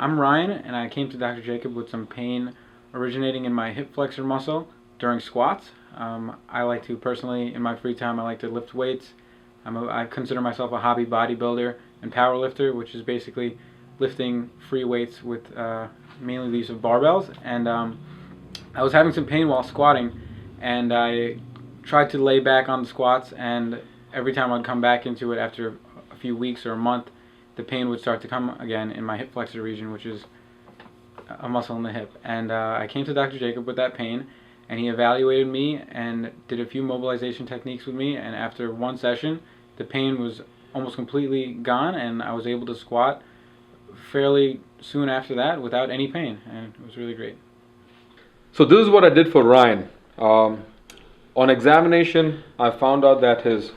I'm Ryan, and I came to Dr. Jacob with some pain originating in my hip flexor muscle during squats. I like to personally, in my free time, I like to lift weights. I consider myself a hobby bodybuilder and power lifter, which is basically lifting free weights with mainly the use of barbells. And I was having some pain while squatting, and I tried to lay back on the squats, and every time I'd come back into it after a few weeks or a month, the pain would start to come again in my hip flexor region, which is a muscle in the hip. And I came to Dr. Jacob with that pain, and he evaluated me and did a few mobilization techniques with me, and after one session the pain was almost completely gone, and I was able to squat fairly soon after that without any pain, and it was really great. So this is what I did for Ryan. On examination, I found out that his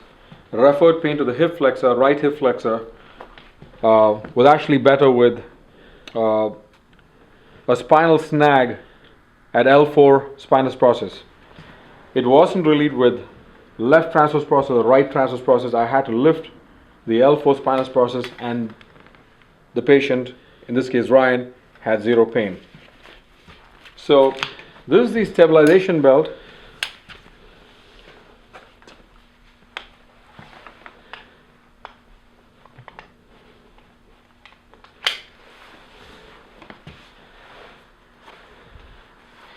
referred pain to the hip flexor, right hip flexor, was actually better with a spinal snag at L4 spinous process. It wasn't relieved with left transverse process or right transverse process. I had to lift the L4 spinous process, and the patient, in this case Ryan, had zero pain. So this is the stabilization belt.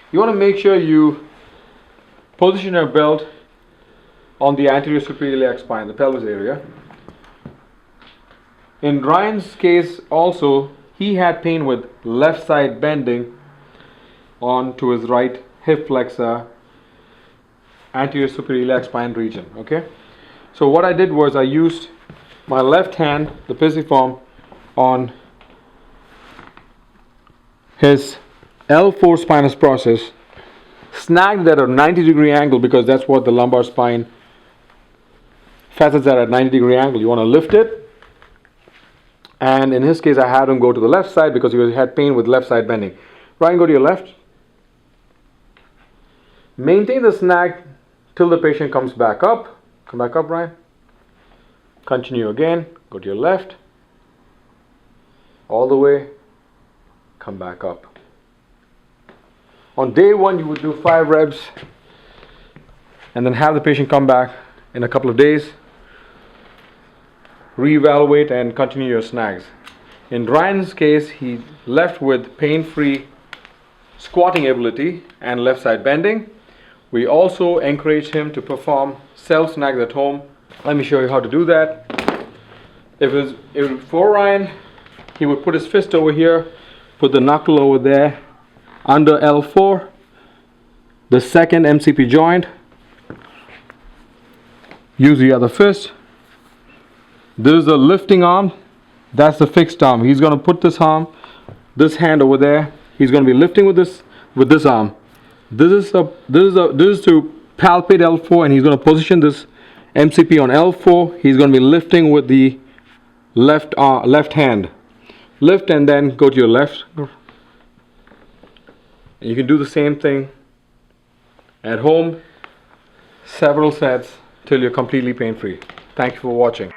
You want to make sure you position your belt on the anterior superior iliac spine, the pelvis area. In Ryan's case also, he had pain with left side bending onto his right hip flexor, anterior superior iliac spine region. Okay, so what I did was I used my left hand, the pisiform, on his L4 spinous process, snagged at a 90-degree angle, because that's what the lumbar spine facets are at 90-degree angle. You want to lift it, and in his case I had him go to the left side because he had pain with left side bending. Ryan, go to your left. Maintain the snag till the patient comes back up. Come back up, Ryan. Continue again. Go to your left. All the way. Come back up. On day one, you would do 5 reps and then have the patient come back in a couple of days, reevaluate, and continue your snags. In Ryan's case, he left with pain-free squatting ability and left side bending. We also encouraged him to perform self-SNAGs at home. Let me show you how to do that. If for Ryan, he would put his fist over here, put the knuckle over there, under L4, the second MCP joint, use the other fist. This is the lifting arm, that's the fixed arm. He's going to put this arm, this hand over there. He's going to be lifting with this arm. This is to palpate L4, and he's going to position this MCP on L4. He's going to be lifting with the left hand. Lift and then go to your left. And you can do the same thing at home, several sets till you're completely pain-free. Thank you for watching.